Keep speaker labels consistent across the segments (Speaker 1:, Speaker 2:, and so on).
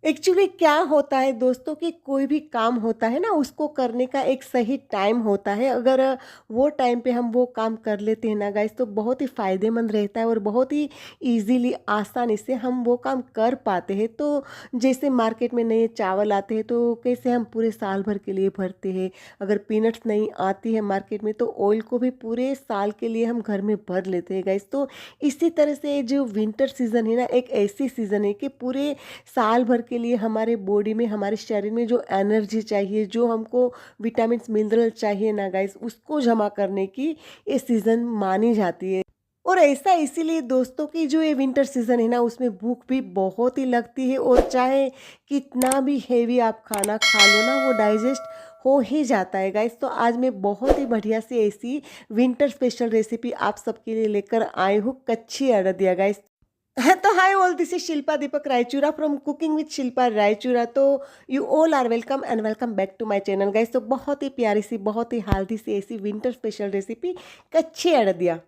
Speaker 1: Actually क्या होता है दोस्तों कि कोई भी काम होता है ना उसको करने का एक सही टाइम होता है। अगर वो टाइम पे हम वो काम कर लेते हैं ना गाइस तो बहुत ही फ़ायदेमंद रहता है और बहुत ही इजीली आसानी से हम वो काम कर पाते हैं। तो जैसे मार्केट में नए चावल आते हैं तो कैसे हम पूरे साल भर के लिए भरते हैं। अगर पीनट्स नहीं आती है मार्केट में तो ऑयल को भी पूरे साल के लिए हम घर में भर लेते हैं गाइस। तो इसी तरह से जो विंटर सीज़न है ना एक ऐसी सीज़न है कि पूरे साल भर के लिए हमारे बॉडी में हमारे शरीर में जो एनर्जी चाहिए, जो हमको विटामिन्स मिनरल चाहिए ना गाइस, उसको जमा करने की ये सीज़न मानी जाती है। और ऐसा इसीलिए दोस्तों कि जो ये विंटर सीज़न है ना उसमें भूख भी बहुत ही लगती है और चाहे कितना भी हेवी आप खाना खा लो ना वो डाइजेस्ट हो ही जाता है गाइस। तो आज मैं बहुत ही बढ़िया सी ऐसी विंटर स्पेशल रेसिपी आप सबके लिए लेकर आई हूँ, कच्ची अड़दिया गाइस। हाँ, तो hi all, this is Shilpa Deepak Raichura from cooking with Shilpa Raichura. तो you all are welcome and welcome back to my channel guys. तो बहुत ही प्यारी सी बहुत ही हेल्दी सी ऐसी विंटर स्पेशल रेसिपी कच्ची अड़दिया।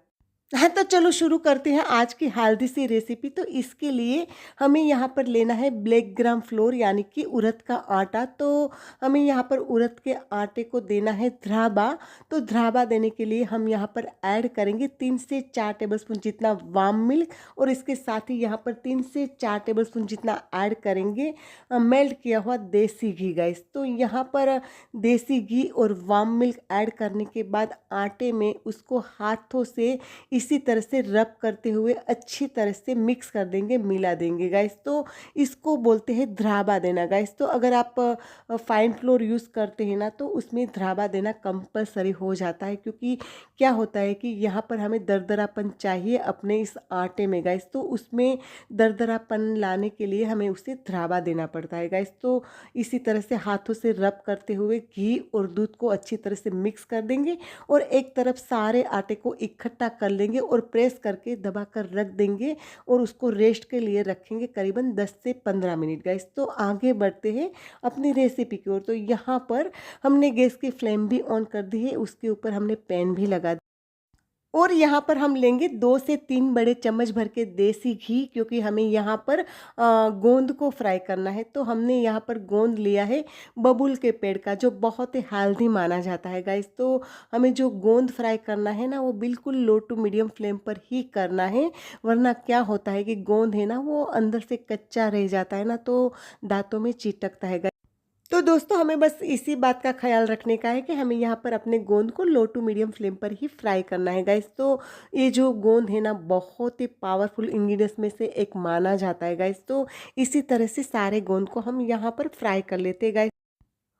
Speaker 1: हाँ, तो चलो शुरू करते हैं आज की हेल्दी सी रेसिपी। तो इसके लिए हमें यहाँ पर लेना है ब्लैक ग्राम फ्लोर यानी कि उड़द का आटा। तो हमें यहाँ पर उड़द के आटे को देना है ध्राबा। तो ध्राबा देने के लिए हम यहाँ पर ऐड करेंगे 3 से 4 टेबलस्पून जितना वाम मिल्क और इसके साथ ही यहाँ पर 3 से 4 टेबलस्पून जितना ऐड करेंगे मेल्ट किया हुआ देसी घी गाइस। तो यहाँ पर देसी घी और वाम मिल्क ऐड करने के बाद आटे में उसको हाथों से इसी तरह से रब करते हुए अच्छी तरह से मिक्स कर देंगे, मिला देंगे गाइस। तो इसको बोलते हैं ध्राबा देना गाइस। तो अगर आप फाइन फ्लोर यूज़ करते हैं ना तो उसमें ध्राबा देना कंपलसरी हो जाता है, क्योंकि क्या होता है कि यहाँ पर हमें दरदरापन चाहिए अपने इस आटे में गाइस। तो उसमें दरदरापन लाने के लिए हमें उसे ध्राबा देना पड़ता है गाइस। तो इसी तरह से हाथों से रब करते हुए घी और दूध को अच्छी तरह से मिक्स कर देंगे और एक तरफ सारे आटे को इकट्ठा कर लेंगे और प्रेस करके दबा कर रख देंगे और उसको रेस्ट के लिए रखेंगे करीबन 10 से 15 मिनट गाइस। तो आगे बढ़ते हैं अपनी रेसिपी की ओर। तो यहाँ पर हमने गैस की फ्लेम भी ऑन कर दी है, उसके ऊपर हमने पैन भी लगा दिया और यहाँ पर हम लेंगे 2 से 3 बड़े चम्मच भर के देसी घी, क्योंकि हमें यहाँ पर गोंद को फ्राई करना है। तो हमने यहाँ पर गोंद लिया है बबूल के पेड़ का, जो बहुत ही हेल्दी माना जाता है गाइस। तो हमें जो गोंद फ्राई करना है ना वो बिल्कुल लो टू मीडियम फ्लेम पर ही करना है, वरना क्या होता है कि गोंद है ना वो अंदर से कच्चा रह जाता है ना तो दांतों में चिटकता है। तो दोस्तों हमें बस इसी बात का ख्याल रखने का है कि हमें यहाँ पर अपने गोंद को लो टू मीडियम फ्लेम पर ही फ्राई करना है गाइस। तो ये जो गोंद है ना बहुत ही पावरफुल इंग्रेडिएंट्स में से एक माना जाता है गाइस। तो इसी तरह से सारे गोंद को हम यहाँ पर फ्राई कर लेते हैं गाइस।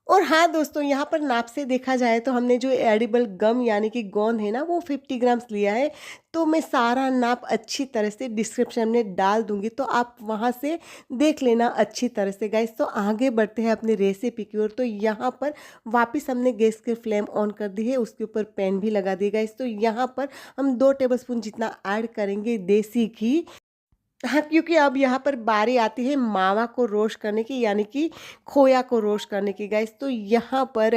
Speaker 1: और हाँ दोस्तों, यहाँ पर नाप से देखा जाए तो हमने जो एडिबल गम यानी कि गोंद है ना वो 50 ग्राम्स लिया है। तो मैं सारा नाप अच्छी तरह से डिस्क्रिप्शन में डाल दूंगी, तो आप वहाँ से देख लेना अच्छी तरह से गाइस। तो आगे बढ़ते हैं अपनी रेसिपी की ओर। तो यहाँ पर वापस हमने गैस की फ्लेम ऑन कर दी है, उसके ऊपर पैन भी लगा दी गाइस। तो यहाँ पर हम 2 टेबलस्पून जितना ऐड करेंगे देसी घी। हाँ, क्योंकि अब यहाँ पर बारी आती है मावा को रोस्ट करने की यानी कि खोया को रोस्ट करने की गाइस। तो यहाँ पर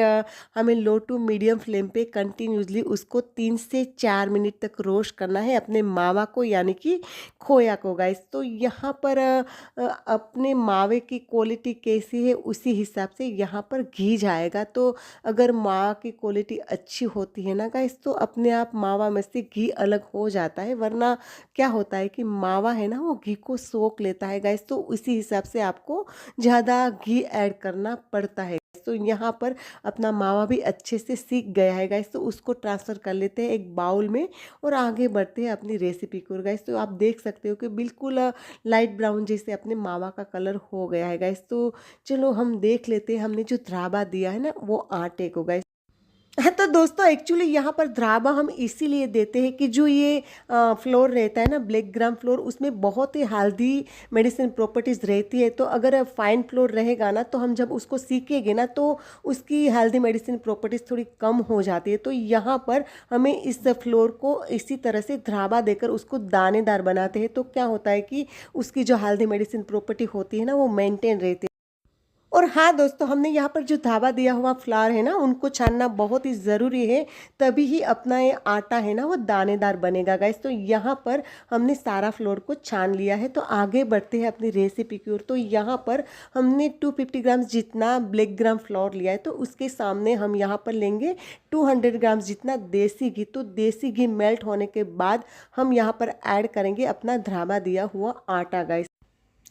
Speaker 1: हमें लो टू मीडियम फ्लेम पे कंटिन्यूसली उसको 3 से 4 मिनट तक रोस्ट करना है अपने मावा को यानी कि खोया को गाइस। तो यहाँ पर अपने मावे की क्वालिटी कैसी है उसी हिसाब से यहाँ पर घी जाएगा। तो अगर मावा की क्वालिटी अच्छी होती है ना गाइस तो अपने आप मावा में से घी अलग हो जाता है, वरना क्या होता है कि मावा है ना वो घी को सोख लेता है गाइस। तो उसी हिसाब से आपको ज़्यादा घी ऐड करना पड़ता है। तो यहाँ पर अपना मावा भी अच्छे से सीख गया है गाइस, तो उसको ट्रांसफ़र कर लेते हैं एक बाउल में और आगे बढ़ते हैं अपनी रेसिपी को गाइस। तो आप देख सकते हो कि बिल्कुल लाइट ब्राउन जैसे अपने मावा का कलर हो गया है गाइस। तो चलो हम देख लेते हैं हमने जो ध्राबा दिया है ना वो आटे को गाइस। हाँ, तो दोस्तों एक्चुअली यहाँ पर ध्राबा हम इसीलिए देते हैं कि जो ये फ्लोर रहता है ना ब्लैक ग्राम फ्लोर, उसमें बहुत ही हेल्दी मेडिसिन प्रॉपर्टीज़ रहती है। तो अगर फाइन फ्लोर रहेगा ना तो हम जब उसको सीखेंगे ना तो उसकी हेल्दी मेडिसिन प्रॉपर्टीज़ थोड़ी कम हो जाती है। तो यहाँ पर हमें इस फ्लोर को इसी तरह से ध्राबा देकर उसको दानेदार बनाते हैं। तो क्या होता है कि उसकी जो हेल्दी मेडिसिन प्रॉपर्टी होती है ना वो मेंटेन रहती है। और हाँ दोस्तों, हमने यहाँ पर जो धावा दिया हुआ फ्लावर है ना, उनको छानना बहुत ही ज़रूरी है, तभी ही अपना ये आटा है ना वो दानेदार बनेगा गाइस। तो यहाँ पर हमने सारा फ्लोर को छान लिया है। तो आगे बढ़ते हैं अपनी रेसिपी की ओर। तो यहाँ पर हमने 250 ग्राम जितना ब्लैक ग्राम फ्लोर लिया है, तो उसके सामने हम यहाँ पर लेंगे 200 ग्राम जितना देसी घी। तो देसी घी मेल्ट होने के बाद हम यहाँ पर ऐड करेंगे अपना धावा दिया हुआ आटा गाइस।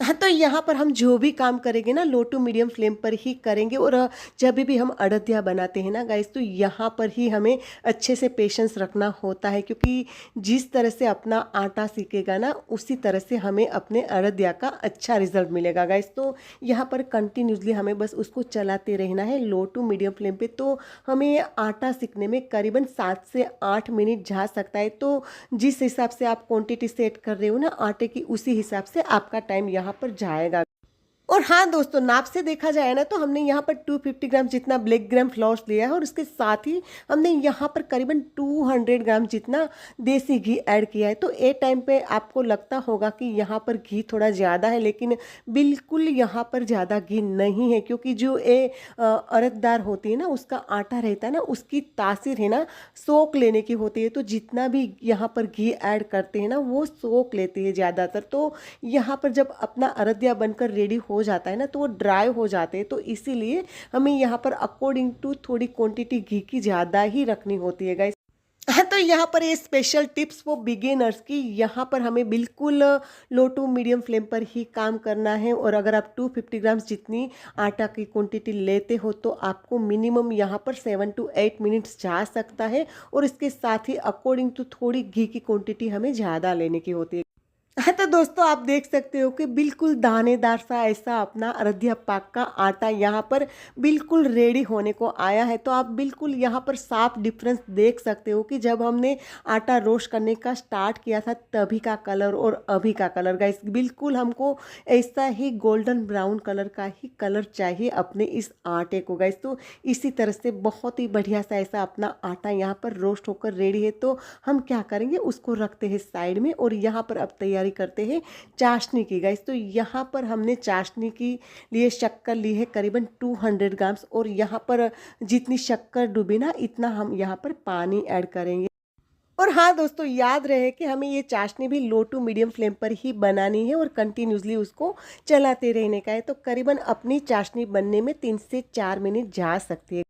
Speaker 1: हाँ, तो यहाँ पर हम जो भी काम करेंगे ना, लो टू मीडियम फ्लेम पर ही करेंगे। और जब भी हम अड़दिया बनाते हैं ना गाइस, तो यहाँ पर ही हमें अच्छे से पेशेंस रखना होता है, क्योंकि जिस तरह से अपना आटा सीखेगा ना, उसी तरह से हमें अपने अड़दिया का अच्छा रिजल्ट मिलेगा गाइस। तो यहाँ पर कंटिन्यूसली हमें बस उसको चलाते रहना है लो टू मीडियम फ्लेम पे। तो हमें ये आटा सीखने में करीबन 7 से 8 मिनट जा सकता है। तो जिस हिसाब से आप क्वांटिटी सेट कर रहे हो ना आटे की, उसी हिसाब से आपका टाइम यहाँ पर जाएगा। और हाँ दोस्तों, नाप से देखा जाए ना, तो हमने यहाँ पर 250 ग्राम जितना ब्लैक ग्राम फ्लावर्स लिया है, और उसके साथ ही हमने यहाँ पर करीबन 200 ग्राम जितना देसी घी ऐड किया है। तो ए टाइम पे आपको लगता होगा कि यहाँ पर घी थोड़ा ज़्यादा है, लेकिन बिल्कुल यहाँ पर ज़्यादा घी नहीं है, क्योंकि जो अरहर होती है ना, उसका आटा रहता है ना, उसकी तासीर है ना सोख लेने की होती है। तो जितना भी यहाँ पर घी ऐड करते हैं ना, वो सोख लेते हैं ज़्यादातर। तो यहाँ पर जब अपना अरदिया बनकर रेडी हो जाता है ना, तो वो ड्राई हो जाते हैं। तो इसीलिए हमें यहाँ पर अकॉर्डिंग टू थोड़ी क्वांटिटी घी की ज़्यादा ही रखनी होती है गाइस। हाँ, तो यहाँ पर ये स्पेशल टिप्स वो बिगिनर्स की, यहाँ पर हमें बिल्कुल लो टू मीडियम फ्लेम पर ही काम करना है। और अगर आप 250 ग्राम्स जितनी आटा की क्वांटिटी लेते हो, तो आपको मिनिमम यहाँ पर 7 to 8 मिनट्स जा सकता है। और इसके साथ ही अकॉर्डिंग टू थोड़ी घी की क्वांटिटी हमें ज़्यादा लेने की होती है। हाँ, तो दोस्तों आप देख सकते हो कि बिल्कुल दानेदार सा ऐसा अपना अरदिया पाक का आटा यहाँ पर बिल्कुल रेडी होने को आया है। तो आप बिल्कुल यहाँ पर साफ डिफरेंस देख सकते हो कि जब हमने आटा रोस्ट करने का स्टार्ट किया था, तभी का कलर और अभी का कलर गाइस, बिल्कुल हमको ऐसा ही गोल्डन ब्राउन कलर का ही कलर चाहिए अपने इस आटे को गाइस। तो इसी तरह से बहुत ही बढ़िया सा ऐसा अपना आटा यहाँ पर रोस्ट होकर रेडी है। तो हम क्या करेंगे, उसको रखते हैं साइड में, और यहाँ पर अब तैयारी करते हैं चाशनी की गाइस। तो यहाँ पर हमने चाशनी की लिए शक्कर ली है करीबन 200 ग्राम्स, और यहाँ पर जितनी शक्कर डूबे ना, इतना हम यहाँ पर पानी ऐड करेंगे। और हाँ दोस्तों, याद रहे कि हमें ये चाशनी भी लो टू मीडियम फ्लेम पर ही बनानी है, और कंटिन्यूसली उसको चलाते रहने का है। तो करीबन अपनी चाशनी बनने में 3 से 4 मिनट जा सकती है।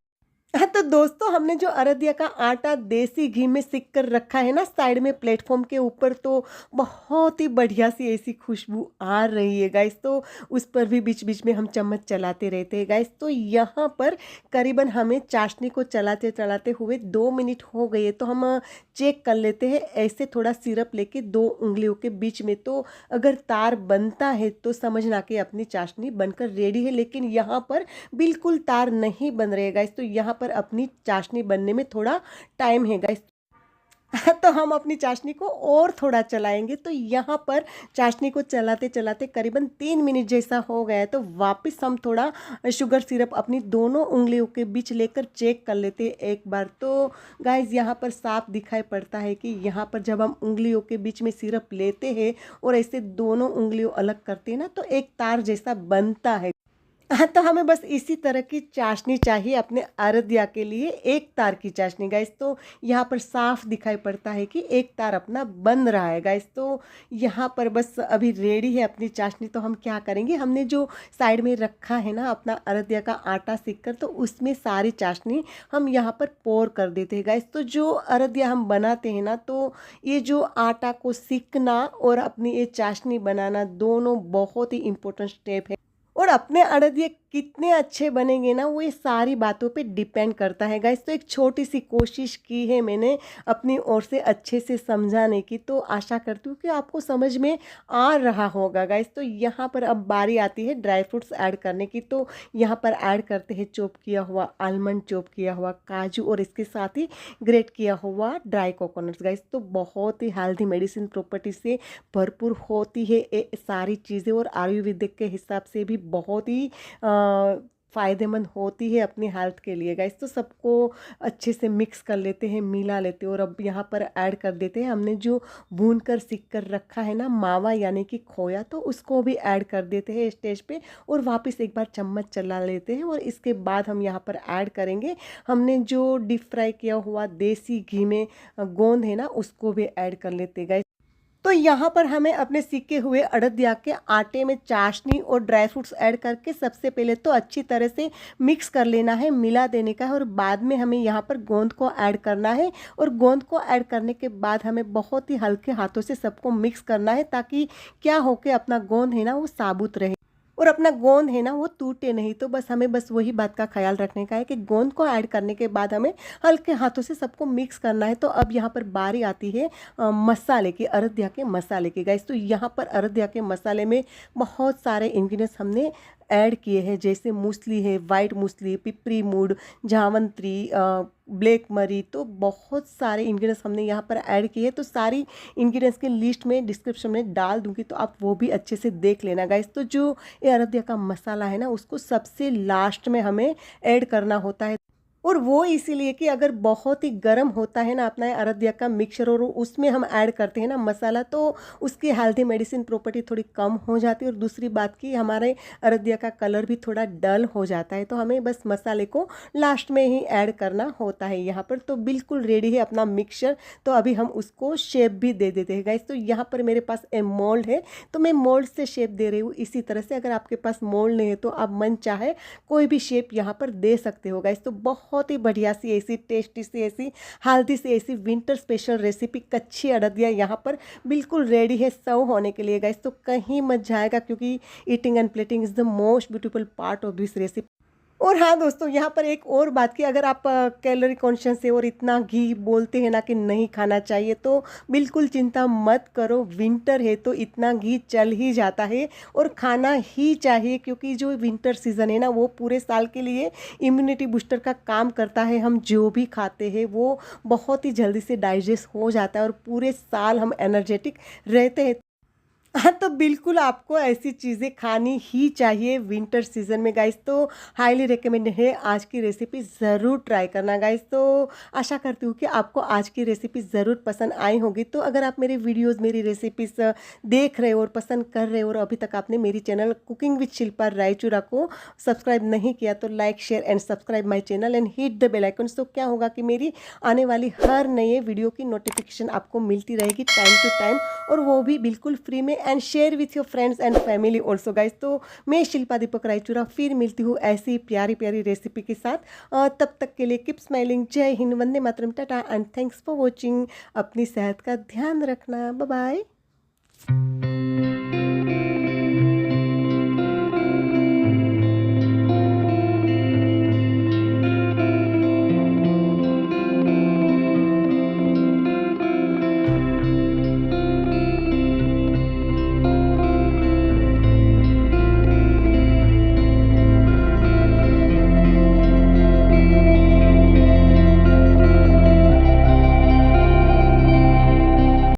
Speaker 1: हाँ, तो दोस्तों हमने जो अरदिया का आटा देसी घी में सिक कर रखा है ना साइड में प्लेटफॉर्म के ऊपर, तो बहुत ही बढ़िया सी ऐसी खुशबू आ रही है गाइस। तो उस पर भी बीच बीच में हम चम्मच चलाते रहते हैं गाइस। तो यहाँ पर करीबन हमें चाशनी को चलाते चलाते हुए 2 मिनट हो गए। तो हम चेक कर लेते हैं ऐसे थोड़ा सिरप लेके 2 उंगलियों के बीच में। तो अगर तार बनता है तो समझना कि अपनी चाशनी बनकर रेडी है, लेकिन यहाँ पर बिल्कुल तार नहीं बन रहे गाइस। तो यहाँ पर अपनी चाशनी बनने में थोड़ा टाइम है गाइस। तो हम अपनी चाशनी को और थोड़ा चलाएंगे। तो यहाँ पर चाशनी को चलाते चलाते करीबन 3 मिनट जैसा हो गया है। तो वापस हम थोड़ा शुगर सिरप अपनी दोनों उंगलियों के बीच लेकर चेक कर लेते हैं एक बार। तो गाइज यहाँ पर साफ दिखाई पड़ता है कि यहाँ पर जब हम उंगलियों के बीच में सिरप लेते हैं और ऐसे दोनों उंगलियों अलग करते हैं ना, तो एक तार जैसा बनता है। हाँ, तो हमें बस इसी तरह की चाशनी चाहिए अपने अरदिया के लिए, एक तार की चाशनी गाइस। तो यहाँ पर साफ दिखाई पड़ता है कि एक तार अपना बन रहा है गाइस। तो यहाँ पर बस अभी रेडी है अपनी चाशनी। तो हम क्या करेंगे, हमने जो साइड में रखा है ना अपना अरदिया का आटा सीख कर, तो उसमें सारी चाशनी हम यहाँ पर पोर कर देते हैं गाइस। तो जो अरदिया हम बनाते हैं ना, तो ये जो आटा को सीखना और अपनी ये चाशनी बनाना, दोनों बहुत ही इंपॉर्टेंट स्टेप है। और अपने अड़दिए कितने अच्छे बनेंगे ना, वो ये सारी बातों पे डिपेंड करता है गाइस। तो एक छोटी सी कोशिश की है मैंने अपनी ओर से अच्छे से समझाने की। तो आशा करती हूँ कि आपको समझ में आ रहा होगा गाइस। तो यहाँ पर अब बारी आती है ड्राई फ्रूट्स ऐड करने की। तो यहाँ पर ऐड करते हैं चॉप किया हुआ आलमंड, चॉप किया हुआ काजू, और इसके साथ ही ग्रेट किया हुआ ड्राई कोकोनट्स गाइस। तो बहुत ही हेल्दी मेडिसिन प्रॉपर्टी से भरपूर होती है ये सारी चीज़ें, और आयुर्वेदिक के हिसाब से भी बहुत ही फ़ायदेमंद होती है अपनी हेल्थ के लिए गाइस। तो सबको अच्छे से मिक्स कर लेते हैं, मिला लेते हैं और अब यहाँ पर ऐड कर देते हैं हमने जो भून कर सीख कर रखा है ना मावा यानी कि खोया, तो उसको भी ऐड कर देते हैं स्टेज पे और वापस एक बार चम्मच चला लेते हैं। और इसके बाद हम यहाँ पर ऐड करेंगे हमने जो डीप फ्राई किया हुआ देसी घी में गोंद है ना, उसको भी ऐड कर लेते हैं गाइस। तो यहाँ पर हमें अपने सीखे हुए अड़दिया के आटे में चाशनी और ड्राई फ्रूट्स ऐड करके सबसे पहले तो अच्छी तरह से मिक्स कर लेना है, मिला देने का है और बाद में हमें यहाँ पर गोंद को ऐड करना है। और गोंद को ऐड करने के बाद हमें बहुत ही हल्के हाथों से सबको मिक्स करना है ताकि क्या हो के अपना गोंद है ना वो साबुत रहे और अपना गोंद है ना वो टूटे नहीं। तो बस हमें बस वही बात का ख्याल रखने का है कि गोंद को ऐड करने के बाद हमें हल्के हाथों से सबको मिक्स करना है। तो अब यहाँ पर बारी आती है मसाले की, अरदिया के मसाले की गाइस। तो यहाँ पर अरदिया के मसाले में बहुत सारे इंग्रेडिएंट्स हमने ऐड किए हैं, जैसे मूसली है, वाइट मूसली, पिपरी मूड, जावंत्री, ब्लैक मरी। तो बहुत सारे इंग्रेडिएंट्स हमने यहाँ पर ऐड किए। तो सारी इंग्रेडिएंट्स की लिस्ट में डिस्क्रिप्शन में डाल दूंगी, तो आप वो भी अच्छे से देख लेना गाइस। तो जो ये अरदिया का मसाला है ना, उसको सबसे लास्ट में हमें ऐड करना होता है और वो इसीलिए कि अगर बहुत ही गर्म होता है ना अपना ये अरदिया का मिक्सचर और उसमें हम ऐड करते हैं ना मसाला, तो उसकी हेल्दी मेडिसिन प्रॉपर्टी थोड़ी कम हो जाती है और दूसरी बात कि हमारे अरदिया का कलर भी थोड़ा डल हो जाता है। तो हमें बस मसाले को लास्ट में ही ऐड करना होता है यहाँ पर। तो बिल्कुल रेडी है अपना मिक्सचर। तो अभी हम उसको शेप भी दे देते हैं गाइस। तो यहाँ पर मेरे पास मोल्ड है, तो मैं मोल्ड से शेप दे रही हूँ। इसी तरह से अगर आपके पास मोल्ड नहीं है तो आप मन चाहे कोई भी शेप यहाँ पर दे सकते हो गाइस। तो बहुत ही बढ़िया सी ऐसी टेस्टी सी ऐसी हेल्दी सी ऐसी विंटर स्पेशल रेसिपी कच्ची अड़दिया यहाँ पर बिल्कुल रेडी है सर्व होने के लिए गाइस। तो कहीं मत जाएगा क्योंकि eating and plating is the most beautiful part of this recipe. और हाँ दोस्तों, यहाँ पर एक और बात की, अगर आप कैलोरी कॉन्शियस है और इतना घी बोलते हैं ना कि नहीं खाना चाहिए, तो बिल्कुल चिंता मत करो। विंटर है तो इतना घी चल ही जाता है और खाना ही चाहिए, क्योंकि जो विंटर सीज़न है ना वो पूरे साल के लिए इम्यूनिटी बूस्टर का काम करता है। हम जो भी खाते हैं वो बहुत ही जल्दी से डाइजेस्ट हो जाता है और पूरे साल हम एनर्जेटिक रहते हैं। हाँ, तो बिल्कुल आपको ऐसी चीज़ें खानी ही चाहिए विंटर सीजन में गाइस। तो हाईली रिकमेंड है, आज की रेसिपी ज़रूर ट्राई करना गाइस। तो आशा करती हूँ कि आपको आज की रेसिपी ज़रूर पसंद आई होगी। तो अगर आप मेरे वीडियोस मेरी रेसिपीज देख रहे हो और पसंद कर रहे हो और अभी तक आपने मेरी channel cooking with Shilpa Raichura को सब्सक्राइब नहीं किया, तो like share and subscribe my channel and hit the bell icon. तो क्या होगा कि मेरी आने वाली हर नए वीडियो की नोटिफिकेशन आपको मिलती रहेगी टाइम टू टाइम, और वो भी बिल्कुल फ्री में। And share with your friends and family also guys. तो मैं शिल्पा दीपक रायचूरा फिर मिलती हूँ ऐसी प्यारी प्यारी रेसिपी के साथ। तब तक के लिए keep smiling. Jai Hind, Vande Mataram, tata and thanks for watching. अपनी सेहत का ध्यान रखना। Bye bye.